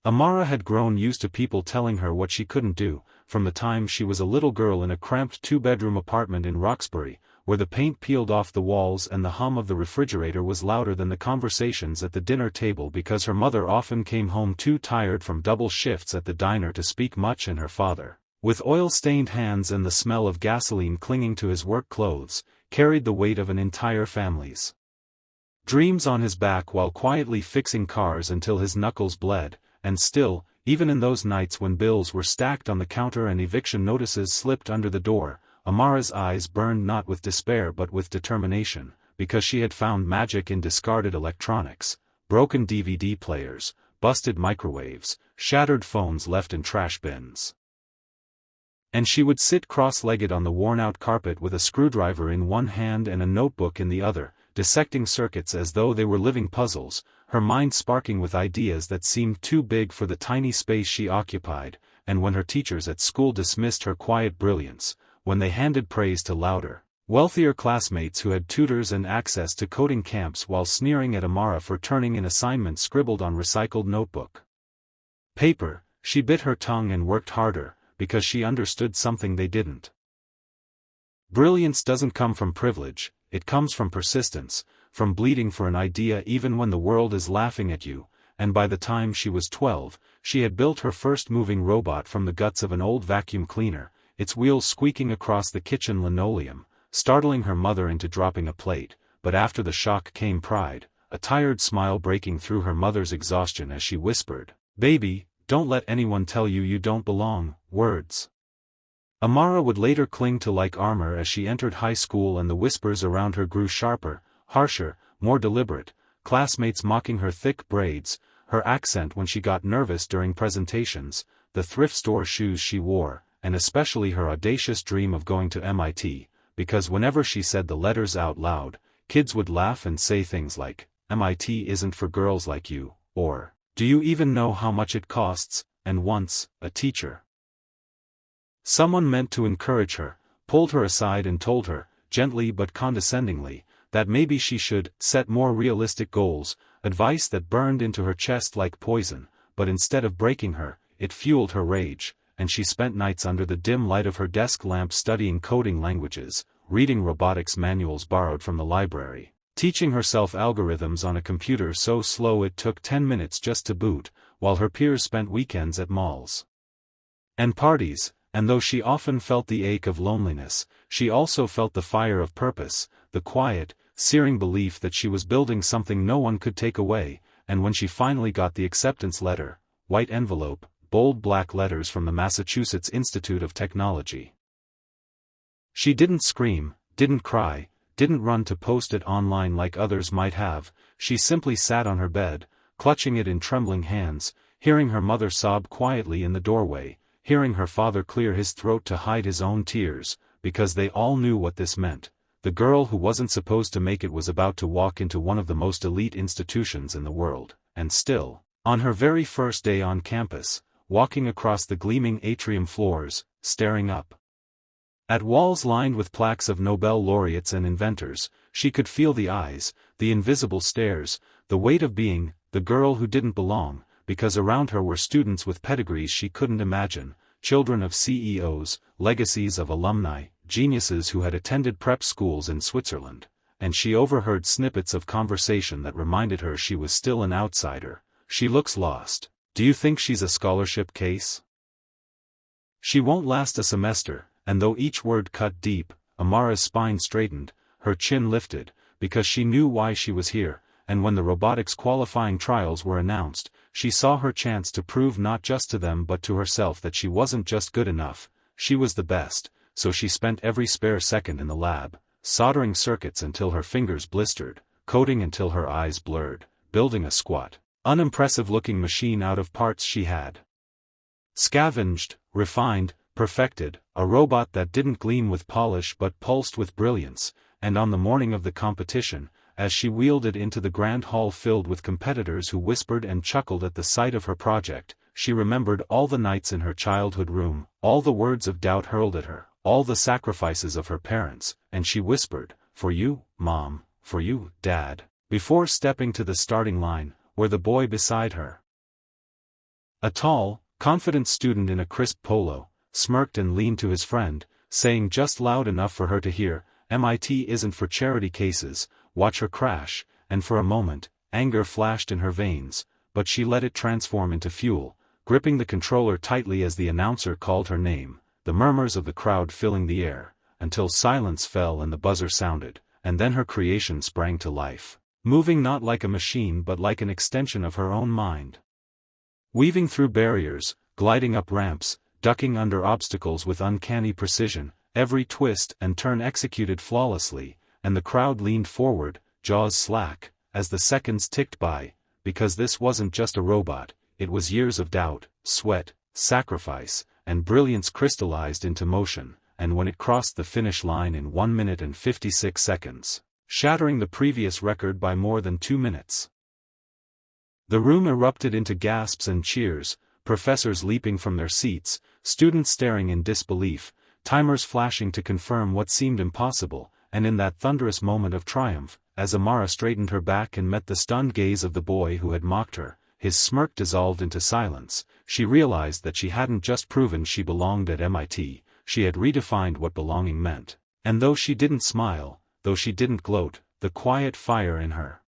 Amara had grown used to people telling her what she couldn't do, from the time she was a little girl in a cramped two-bedroom apartment in Roxbury, where the paint peeled off the walls and the hum of the refrigerator was louder than the conversations at the dinner table because her mother often came home too tired from double shifts at the diner to speak much, and her father, with oil-stained hands and the smell of gasoline clinging to his work clothes, carried the weight of an entire family's dreams on his back while quietly fixing cars until his knuckles bled. And still, even in those nights when bills were stacked on the counter and eviction notices slipped under the door, Amara's eyes burned not with despair but with determination, because she had found magic in discarded electronics, broken DVD players, busted microwaves, shattered phones left in trash bins. And she would sit cross-legged on the worn-out carpet with a screwdriver in one hand and a notebook in the other, dissecting circuits as though they were living puzzles, her mind sparking with ideas that seemed too big for the tiny space she occupied. And when her teachers at school dismissed her quiet brilliance, when they handed praise to louder, wealthier classmates who had tutors and access to coding camps while sneering at Amara for turning in assignments scribbled on recycled notebook paper, she bit her tongue and worked harder, because she understood something they didn't. Brilliance doesn't come from privilege, it comes from persistence, from bleeding for an idea even when the world is laughing at you. And by the time she was 12, she had built her first moving robot from the guts of an old vacuum cleaner, its wheels squeaking across the kitchen linoleum, startling her mother into dropping a plate. But after the shock came pride, a tired smile breaking through her mother's exhaustion as she whispered, "Baby, don't let anyone tell you you don't belong," words Amara would later cling to like armor as she entered high school, and the whispers around her grew sharper, harsher, more deliberate, classmates mocking her thick braids, her accent when she got nervous during presentations, the thrift store shoes she wore, and especially her audacious dream of going to MIT, because whenever she said the letters out loud, kids would laugh and say things like, "MIT isn't for girls like you," or, "Do you even know how much it costs?" And once, a teacher, someone meant to encourage her, pulled her aside and told her, gently but condescendingly, that maybe she should set more realistic goals, advice that burned into her chest like poison. But instead of breaking her, it fueled her rage, and she spent nights under the dim light of her desk lamp studying coding languages, reading robotics manuals borrowed from the library, teaching herself algorithms on a computer so slow it took 10 minutes just to boot, while her peers spent weekends at malls and parties. And though she often felt the ache of loneliness, she also felt the fire of purpose, the quiet, searing belief that she was building something no one could take away. And when she finally got the acceptance letter, white envelope, bold black letters from the Massachusetts Institute of Technology, she didn't scream, didn't cry, didn't run to post it online like others might have. She simply sat on her bed, clutching it in trembling hands, hearing her mother sob quietly in the doorway, hearing her father clear his throat to hide his own tears, because they all knew what this meant. The girl who wasn't supposed to make it was about to walk into one of the most elite institutions in the world, and still, on her very first day on campus, walking across the gleaming atrium floors, staring up at walls lined with plaques of Nobel laureates and inventors, she could feel the eyes, the invisible stares, the weight of being the girl who didn't belong, because around her were students with pedigrees she couldn't imagine, children of CEOs, legacies of alumni, geniuses who had attended prep schools in Switzerland, and she overheard snippets of conversation that reminded her she was still an outsider. "She looks lost. Do you think she's a scholarship case? She won't last a semester." And though each word cut deep, Amara's spine straightened, her chin lifted, because she knew why she was here. And when the robotics qualifying trials were announced, she saw her chance to prove not just to them but to herself that she wasn't just good enough, she was the best. So she spent every spare second in the lab, soldering circuits until her fingers blistered, coding until her eyes blurred, building a squat, unimpressive-looking machine out of parts she had scavenged, refined, perfected, a robot that didn't gleam with polish but pulsed with brilliance. And on the morning of the competition, as she wheeled it into the grand hall filled with competitors who whispered and chuckled at the sight of her project, she remembered all the nights in her childhood room, all the words of doubt hurled at her, all the sacrifices of her parents, and she whispered, "For you, Mom, for you, Dad," before stepping to the starting line, where the boy beside her A tall, confident student in a crisp polo, smirked and leaned to his friend, saying just loud enough for her to hear, "MIT isn't for charity cases, watch her crash," and for a moment, anger flashed in her veins, but she let it transform into fuel, gripping the controller tightly as the announcer called her name, the murmurs of the crowd filling the air, until silence fell and the buzzer sounded, and then her creation sprang to life, moving not like a machine but like an extension of her own mind. Weaving through barriers, gliding up ramps, ducking under obstacles with uncanny precision, every twist and turn executed flawlessly, and the crowd leaned forward, jaws slack, as the seconds ticked by, because this wasn't just a robot, it was years of doubt, sweat, sacrifice, and brilliance crystallized into motion, and when it crossed the finish line in 1 minute and 56 seconds, shattering the previous record by more than 2 minutes. The room erupted into gasps and cheers, professors leaping from their seats, students staring in disbelief, timers flashing to confirm what seemed impossible, and in that thunderous moment of triumph, as Amara straightened her back and met the stunned gaze of the boy who had mocked her, his smirk dissolved into silence, she realized that she hadn't just proven she belonged at MIT, she had redefined what belonging meant. And though she didn't smile, though she didn't gloat, the quiet fire in her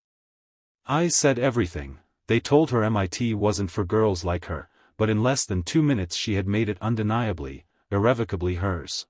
eyes said everything. They told her MIT wasn't for girls like her, but in less than 2 minutes she had made it undeniably, irrevocably hers.